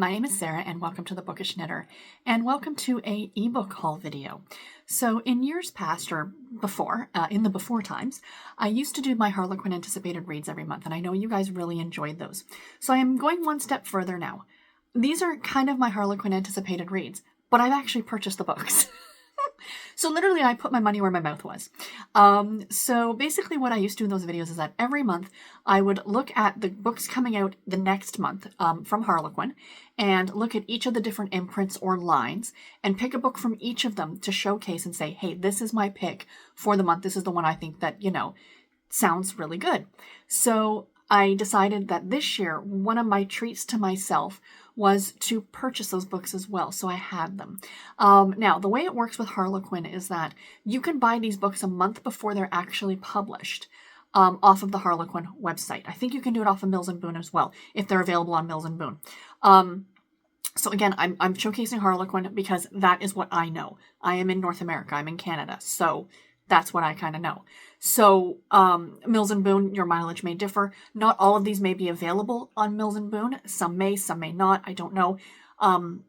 My name is Sarah and welcome to the Bookish Knitter and welcome to a ebook haul video. So in years past or before, in the before times, I used to do my Harlequin anticipated reads every month and I know you guys really enjoyed those. So I am going one step further now. These are kind of my Harlequin anticipated reads, but I've actually purchased the books. So literally I put my money where my mouth was. So basically what I used to do in those videos is that every month I would look at the books coming out the next month from Harlequin and look at each of the different imprints or lines and pick a book from each of them to showcase and say, hey, this is my pick for the month. This is the one I think that, sounds really good. So I decided that this year, one of my treats to myself was to purchase those books as well, so I had them. Now, the way it works with Harlequin is that you can buy these books a month before they're actually published off of the Harlequin website. I think you can do it off of Mills & Boon as well, if they're available on Mills & Boon. So again, I'm showcasing Harlequin because that is what I know. I am in North America. I'm in Canada, so that's what I kind of know. So Mills & Boon, your mileage may differ. Not all of these may be available on Mills & Boon. Some may not. I don't know. I'm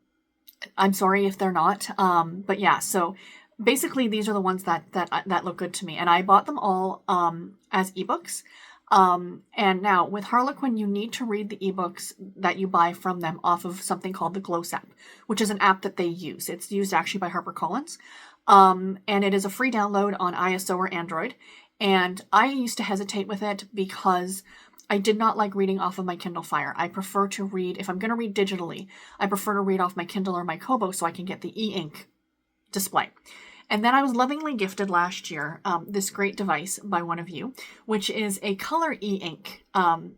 sorry if they're not. But yeah, so basically these are the ones that look good to me. And I bought them all as ebooks. And now with Harlequin, you need to read the ebooks that you buy from them off of something called the Gloss app, which is an app that they use. It's used actually by HarperCollins. And it is a free download on ISO or Android. And I used to hesitate with it because I did not like reading off of my Kindle Fire. I prefer to read, if I'm going to read digitally, I prefer to read off my Kindle or my Kobo so I can get the e-ink display. And then I was lovingly gifted last year this great device by one of you, which is a color e-ink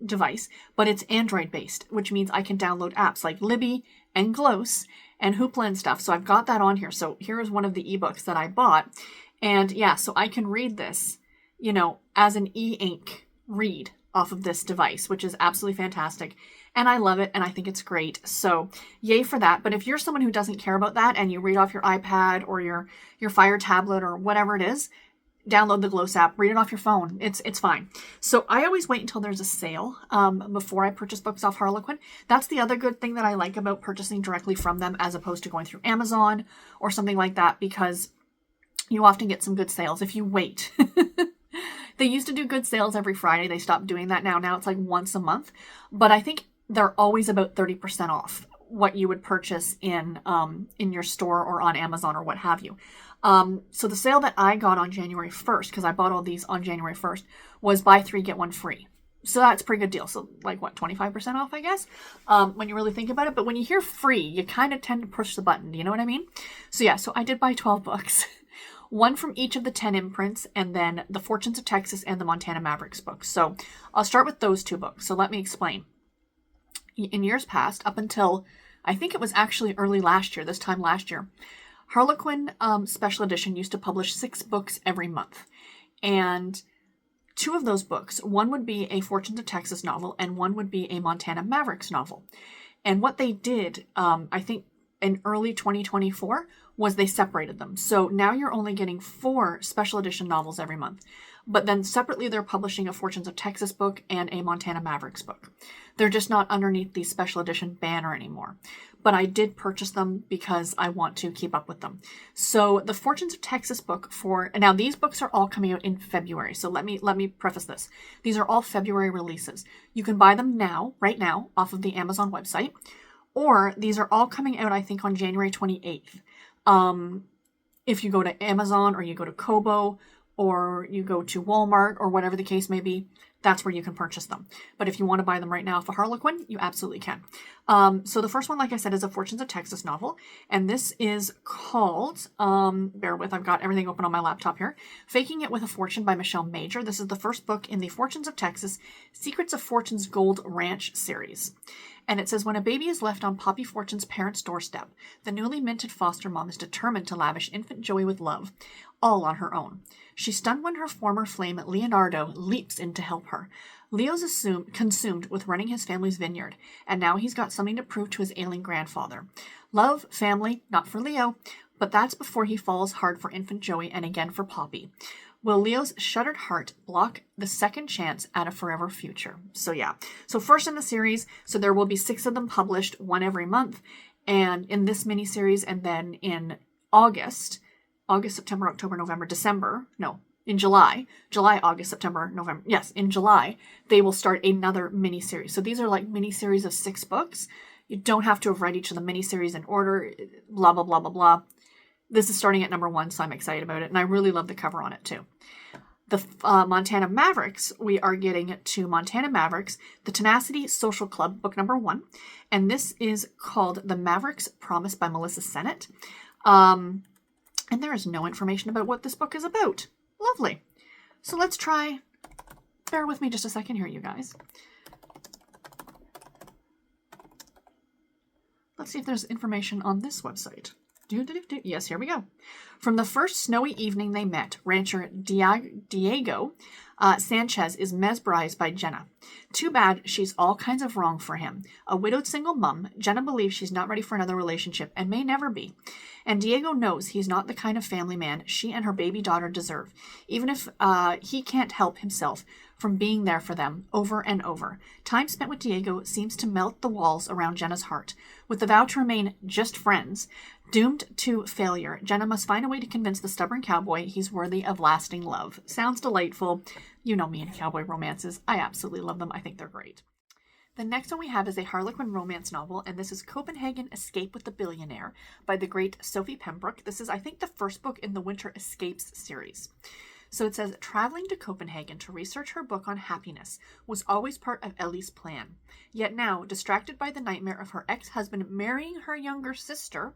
device, but it's Android-based, which means I can download apps like Libby and Gloss and Hoopla and stuff. So I've got that on here. So here is one of the ebooks that I bought. And yeah, so I can read this, as an e-ink read off of this device, which is absolutely fantastic. And I love it, and I think it's great. So yay for that. But if you're someone who doesn't care about that and you read off your iPad or your Fire tablet or whatever it is, download the Gloss app, read it off your phone. It's fine. So I always wait until there's a sale before I purchase books off Harlequin. That's the other good thing that I like about purchasing directly from them as opposed to going through Amazon or something like that, because you often get some good sales if you wait. They used to do good sales every Friday. They stopped doing that now. Now it's like once a month. But I think they're always about 30% off what you would purchase in your store or on Amazon or what have you. So the sale that I got on January 1st, because I bought all these on January 1st, was buy 3, get 1 free. So that's a pretty good deal. So like 25% off, I guess, when you really think about it. But when you hear free, you kind of tend to push the button. Do you know what I mean? So yeah, so I did buy 12 books. One from each of the 10 imprints, and then the Fortunes of Texas and the Montana Mavericks books. So I'll start with those 2 books. So let me explain. In years past, up until I think it was actually early last year, this time last year, Harlequin Special Edition used to publish 6 books every month. And 2 of those books, one would be a Fortunes of Texas novel and one would be a Montana Mavericks novel. And what they did, I think in early 2024, was they separated them. So now you're only getting 4 special edition novels every month. But then separately, they're publishing a Fortunes of Texas book and a Montana Mavericks book. They're just not underneath the special edition banner anymore. But I did purchase them because I want to keep up with them. So the Fortunes of Texas book now these books are all coming out in February. So let me preface this. These are all February releases. You can buy them right now, off of the Amazon website. Or these are all coming out, I think, on January 28th. If you go to Amazon or you go to Kobo or you go to Walmart or whatever the case may be, that's where you can purchase them. But if you want to buy them right now for Harlequin, you absolutely can. So the first one, like I said, is a Fortunes of Texas novel. And this is called, bear with, I've got everything open on my laptop here, Faking It with a Fortune by Michelle Major. This is the first book in the Fortunes of Texas Secrets of Fortune's Gold Ranch series. And it says, when a baby is left on Poppy Fortune's parents' doorstep, the newly minted foster mom is determined to lavish infant Joey with love, all on her own. She's stunned when her former flame, Leonardo, leaps in to help her. Leo's consumed with running his family's vineyard, and now he's got something to prove to his ailing grandfather. Love, family, not for Leo, but that's before he falls hard for infant Joey and again for Poppy. Will Leo's shuttered heart block the second chance at a forever future? So yeah. So first in the series, so there will be 6 of them published, one every month, and in this miniseries, and then in August, September, October, November, December, no, in July, August, September, November, yes, in July, they will start another miniseries. So these are like miniseries of 6 books. You don't have to have read each of the miniseries in order, blah, blah, blah, blah, blah. This is starting at number 1, so I'm excited about it, and I really love the cover on it too. The Montana Mavericks, we are getting to Montana Mavericks, the Tenacity Social Club, book number 1, and this is called The Mavericks Promise by Melissa Sennett. And there is no information about what this book is about. Lovely. So let's try, bear with me just a second here, you guys. Let's see if there's information on this website. Yes, here we go. From the first snowy evening they met, rancher Diego Sanchez is mesmerized by Jenna. Too bad she's all kinds of wrong for him. A widowed single mum, Jenna believes she's not ready for another relationship and may never be. And Diego knows he's not the kind of family man she and her baby daughter deserve, even if he can't help himself from being there for them over and over. Time spent with Diego seems to melt the walls around Jenna's heart. With the vow to remain just friends, doomed to failure, Jenna must find a way to convince the stubborn cowboy he's worthy of lasting love. Sounds delightful. You know me and cowboy romances. I absolutely love them. I think they're great. The next one we have is a Harlequin romance novel, and this is Copenhagen Escape with the Billionaire by the great Sophie Pembroke. This is, I think, the first book in the Winter Escapes series. So it says, traveling to Copenhagen to research her book on happiness was always part of Ellie's plan. Yet now, distracted by the nightmare of her ex-husband marrying her younger sister,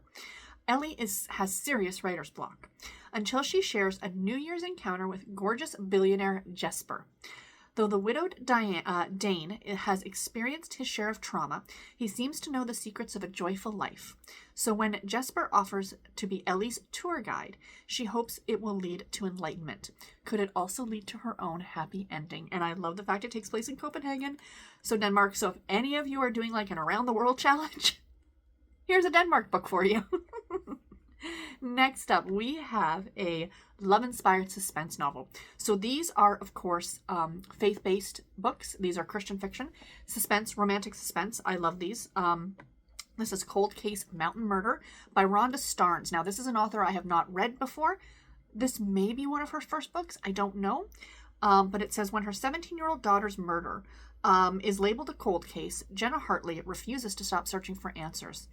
Ellie has serious writer's block, until she shares a New Year's encounter with gorgeous billionaire Jesper. Though the widowed Dane has experienced his share of trauma, he seems to know the secrets of a joyful life. So when Jesper offers to be Ellie's tour guide, she hopes it will lead to enlightenment. Could it also lead to her own happy ending? And I love the fact it takes place in Copenhagen, so Denmark. So if any of you are doing like an around the world challenge, here's a Denmark book for you. Next up, we have a love-inspired suspense novel. So these are, of course, faith-based books. These are Christian fiction, suspense, romantic suspense. I love these. This is Cold Case Mountain Murder by Rhonda Starnes. Now, this is an author I have not read before. This may be one of her first books. I don't know. But it says, when her 17-year-old daughter's murder is labeled a cold case, Jenna Hartley refuses to stop searching for answers,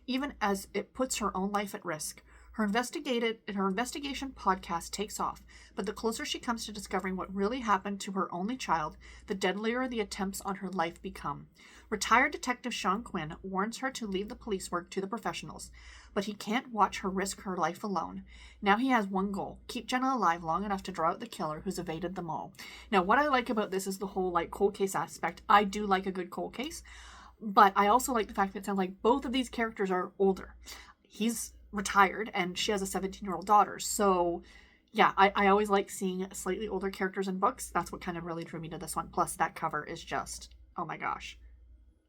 even as it puts her own life at risk. Her investigation podcast takes off, but the closer she comes to discovering what really happened to her only child, the deadlier the attempts on her life become. Retired Detective Sean Quinn warns her to leave the police work to the professionals, but he can't watch her risk her life alone. Now he has one goal: keep Jenna alive long enough to draw out the killer who's evaded them all. Now, what I like about this is the whole cold case aspect. I do like a good cold case, but I also like the fact that it sounds like both of these characters are older. He's retired and she has a 17-year-old daughter. So yeah, I always like seeing slightly older characters in books. That's what kind of really drew me to this one. Plus that cover is just, oh my gosh,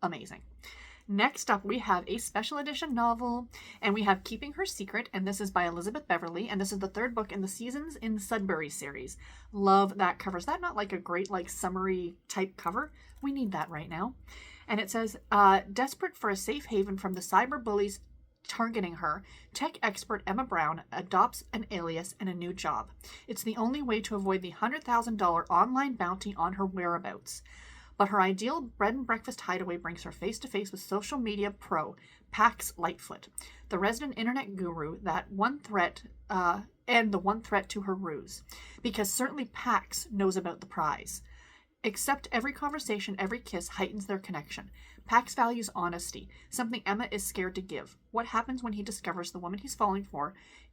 amazing. Next up, we have a special edition novel, and we have Keeping Her Secret, and this is by Elizabeth Beverly, and this is the 3rd book in the Seasons in Sudbury series. Love that cover. Is that not like a great summery type cover? We need that right now. And it says, desperate for a safe haven from the cyber bullies targeting her, tech expert Emma Brown adopts an alias and a new job. It's the only way to avoid the $100,000 online bounty on her whereabouts. But her ideal bread and breakfast hideaway brings her face to face with social media pro Pax Lightfoot, the resident internet guru, and the one threat to her ruse. Because certainly Pax knows about the prize. Except every conversation, every kiss heightens their connection. Pax values honesty, something Emma is scared to give. What happens when he discovers the woman he's falling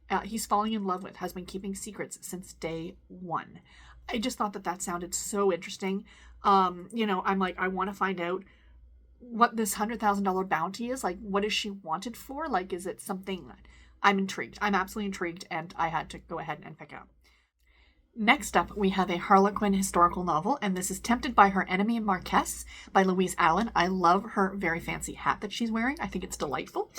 in love with has been keeping secrets since day one? I just thought that sounded so interesting. I'm like, I want to find out what this $100,000 bounty is. Like, what is she wanted for? Like, is it something? I'm intrigued. I'm absolutely intrigued, and I had to go ahead and pick out. Next up, we have a Harlequin historical novel, and this is Tempted by Her Enemy Marquis by Louise Allen. I love her very fancy hat that she's wearing. I think it's delightful.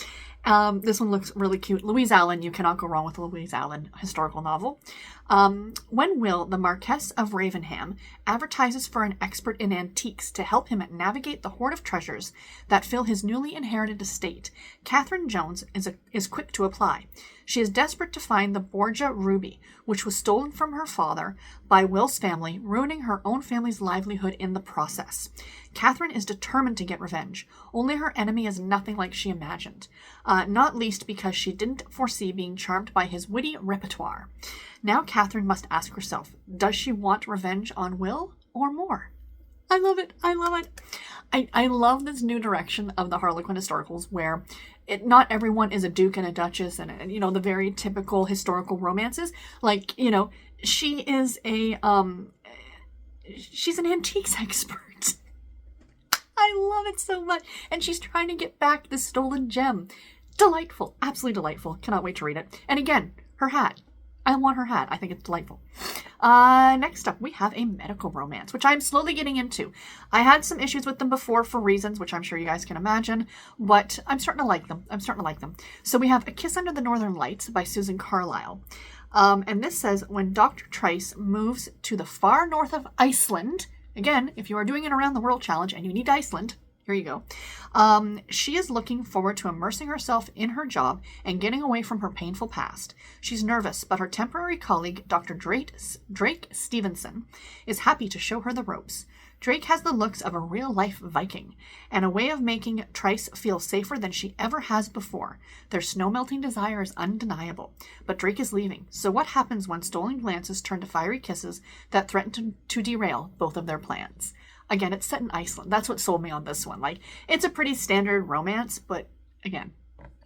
This one looks really cute. Louise Allen, you cannot go wrong with a Louise Allen historical novel. When Will, the Marquis of Ravenham, advertises for an expert in antiques to help him navigate the hoard of treasures that fill his newly inherited estate, Catherine Jones is quick to apply. She is desperate to find the Borgia ruby, which was stolen from her father by Will's family, ruining her own family's livelihood in the process. Catherine is determined to get revenge, only her enemy is nothing like she imagined, not least because she didn't foresee being charmed by his witty repertoire. Now Catherine must ask herself, does she want revenge on Will or more? I love it. I love it. I love this new direction of the Harlequin historicals where not everyone is a duke and a duchess and the very typical historical romances. Like, she is she's an antiques expert. I love it so much. And she's trying to get back this stolen gem. Delightful. Absolutely delightful. Cannot wait to read it. And again, her hat. I want her hat. I think it's delightful. Next up, we have a medical romance, which I'm slowly getting into. I had some issues with them before for reasons, which I'm sure you guys can imagine, but I'm starting to like them. So we have A Kiss Under the Northern Lights by Susan Carlisle. And this says, when Dr. Trice moves to the far north of Iceland, again, if you are doing an around the world challenge and you need Iceland, here you go. She is looking forward to immersing herself in her job and getting away from her painful past. She's nervous, but her temporary colleague, Dr. Drake Stevenson, is happy to show her the ropes. Drake has the looks of a real-life Viking, and a way of making Trice feel safer than she ever has before. Their snow-melting desire is undeniable, but Drake is leaving, so what happens when stolen glances turn to fiery kisses that threaten to derail both of their plans? Again, it's set in Iceland. That's what sold me on this one. Like, it's a pretty standard romance, but again,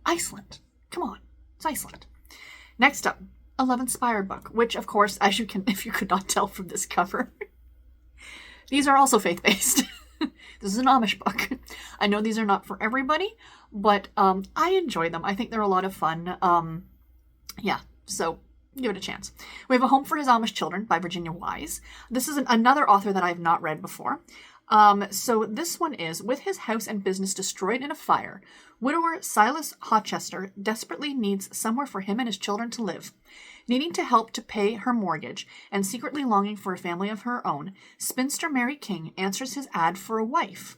Iceland. Come on, it's Iceland. Next up, a love-inspired book, which, of course, as you can, if you could not tell from this cover, these are also faith-based. This is an Amish book. I know these are not for everybody, but I enjoy them. I think they're a lot of fun. So give it a chance. We have A Home for His Amish Children by Virginia Wise. This is another author that I've not read before. So this one is, with his house and business destroyed in a fire, widower Silas Hochester desperately needs somewhere for him and his children to live. Needing to help to pay her mortgage and secretly longing for a family of her own, spinster Mary King answers his ad for a wife.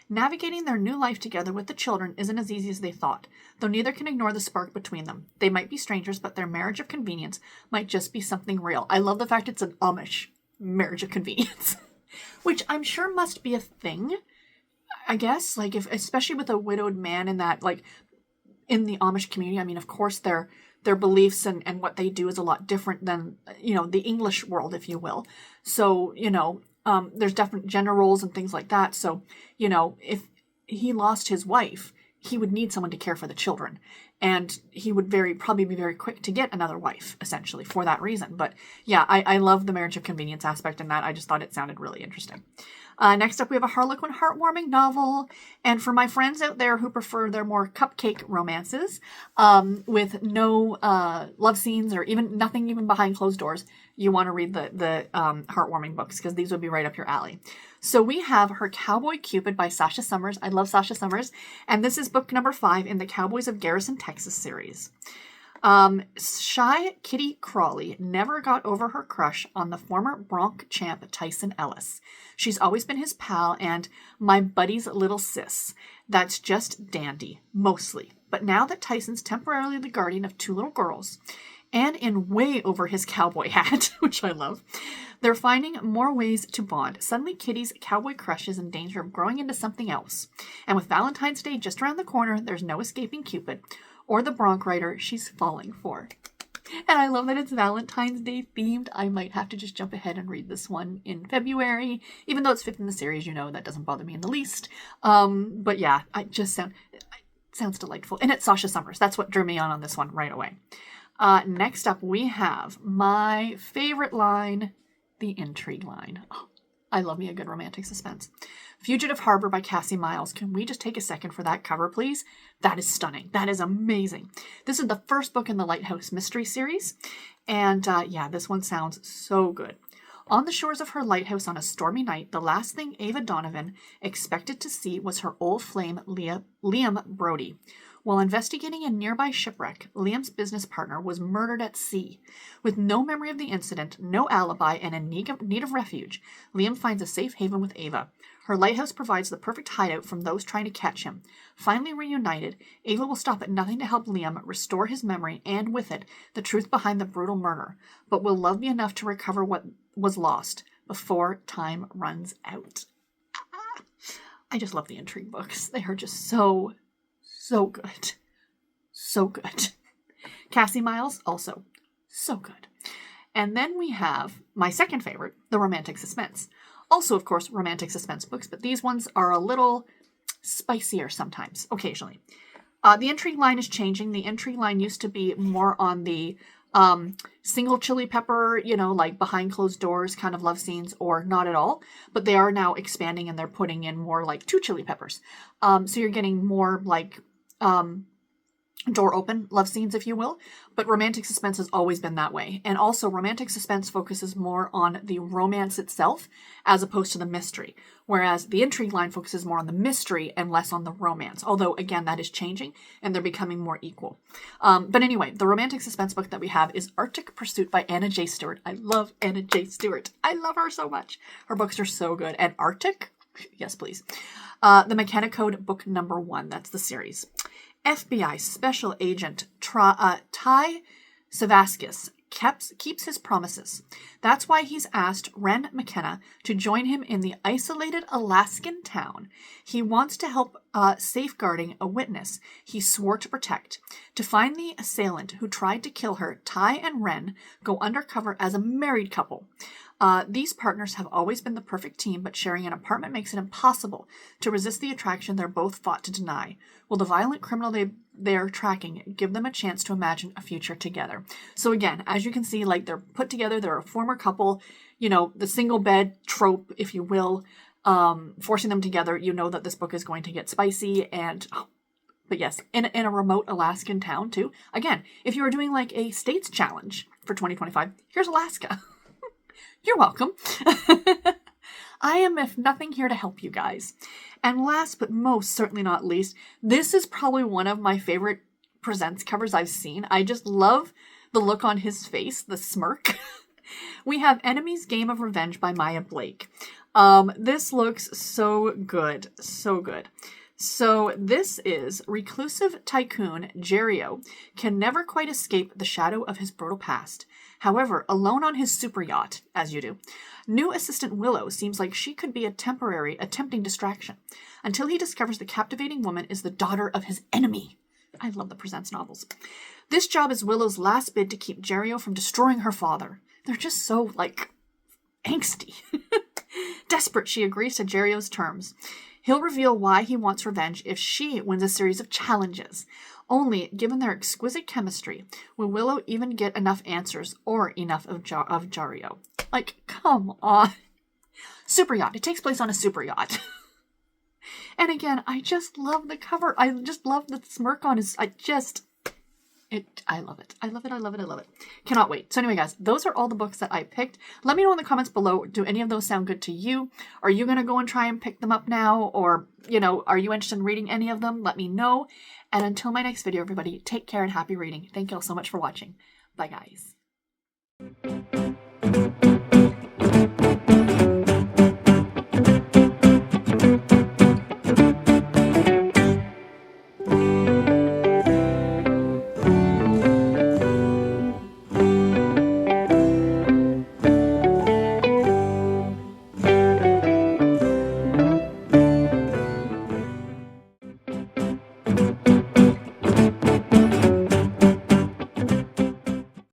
Navigating their new life together with the children isn't as easy as they thought, though neither can ignore the spark between them. They might be strangers, but their marriage of convenience might just be something real. I love the fact it's an Amish marriage of convenience, which I'm sure must be a thing, I guess, like especially with a widowed man in that, like, in the Amish community. I mean, of course, their beliefs and what they do is a lot different than, the English world, if you will. So, there's different gender roles and things like that. So, if he lost his wife, he would need someone to care for the children. And he would probably be very quick to get another wife, essentially, for that reason. But yeah, I love the marriage of convenience aspect in that. I just thought it sounded really interesting. Next up, we have a Harlequin heartwarming novel. And for my friends out there who prefer their more cupcake romances, with no love scenes or nothing even behind closed doors, you want to read the heartwarming books, because these would be right up your alley. So we have her Cowboy Cupid by Sasha Summers. I love Sasha Summers. And this is book number 5 in the Cowboys of Garrison, Texas series. Shy Kitty Crawley never got over her crush on the former Bronc champ Tyson Ellis. She's always been his pal and my buddy's little sis. That's just dandy, mostly. But now that Tyson's temporarily the guardian of 2 little girls, and in way over his cowboy hat, which I love, they're finding more ways to bond. Suddenly, Kitty's cowboy crush is in danger of growing into something else. And with Valentine's Day just around the corner, there's no escaping Cupid, or the Bronc rider she's falling for. And I love that it's Valentine's Day themed. I might have to just jump ahead and read this one in February. Even though it's 5th in the series, that doesn't bother me in the least. But yeah, it sounds delightful. And it's Sasha Summers. That's what drew me on this one right away. Next up, we have my favorite line, the intrigue line. Oh, I love me a good romantic suspense. Fugitive Harbor by Cassie Miles. Can we just take a second for that cover, please? That is stunning. That is amazing. This is the first book in the Lighthouse Mystery series. And this one sounds so good. On the shores of her lighthouse on a stormy night, the last thing Ava Donovan expected to see was her old flame, Liam Brody. While investigating a nearby shipwreck, Liam's business partner was murdered at sea. With no memory of the incident, no alibi, and in need of refuge, Liam finds a safe haven with Ava. Her lighthouse provides the perfect hideout from those trying to catch him. Finally reunited, Ava will stop at nothing to help Liam restore his memory and, with it, the truth behind the brutal murder. But will love be enough to recover what was lost before time runs out? I just love the intrigue books. They are just so good. So good. Cassie Miles, also so good. And then we have my second favorite, the romantic suspense. Also, of course, romantic suspense books, but these ones are a little spicier sometimes, occasionally. The intrigue line is changing. The intrigue line used to be more on the single chili pepper, like behind closed doors kind of love scenes, or not at all. But they are now expanding and they're putting in more like 2 chili peppers. So you're getting more like door open love scenes, if you will. But romantic suspense has always been that way. And also romantic suspense focuses more on the romance itself as opposed to the mystery. Whereas the intrigue line focuses more on the mystery and less on the romance. Although, again, that is changing and they're becoming more equal. But anyway, the romantic suspense book that we have is Arctic Pursuit by Anna J. Stewart. I love Anna J. Stewart. I love her so much. Her books are so good. And Arctic? Yes, please. The McKenna Code book number 1. That's the series. FBI Special Agent Ty Savaskis keeps his promises. That's why he's asked Ren McKenna to join him in the isolated Alaskan town. He wants to help safeguarding a witness he swore to protect. To find the assailant who tried to kill her, Ty and Ren go undercover as a married couple. These partners have always been the perfect team, but sharing an apartment makes it impossible to resist the attraction they're both fought to deny. Will the violent criminal they're tracking give them a chance to imagine a future together? So again, as you can see, like they're put together, they're a former couple, the single bed trope, if you will, forcing them together. You know that this book is going to get spicy and... But yes, in a remote Alaskan town too. Again, if you were doing like a states challenge for 2025, here's Alaska. You're welcome. I am, if nothing, here to help you guys. And last but most certainly not least, this is probably one of my favorite presents covers I've seen. I just love the look on his face, the smirk. We have Enemy's Game of Revenge by Maya Blake. This looks so good. So good. So this is reclusive tycoon Jerrio can never quite escape the shadow of his brutal past. However, alone on his super yacht, as you do, new assistant Willow seems like she could be a tempting distraction, until he discovers the captivating woman is the daughter of his enemy. I love the Presents novels. This job is Willow's last bid to keep Jerrio from destroying her father. They're just so, angsty. Desperate, she agrees to Jerrio's terms. He'll reveal why he wants revenge if she wins a series of challenges. Only, given their exquisite chemistry, will Willow even get enough answers or enough of Jerrio? Come on. Super yacht. It takes place on a super yacht. And again, I just love the cover. I just love the smirk on his... I love it. I love it. I love it. I love it. Cannot wait. So anyway, guys, those are all the books that I picked. Let me know in the comments below. Do any of those sound good to you? Are you going to go and try and pick them up now? Or, are you interested in reading any of them? Let me know. And until my next video, everybody, take care and happy reading. Thank you all so much for watching. Bye, guys.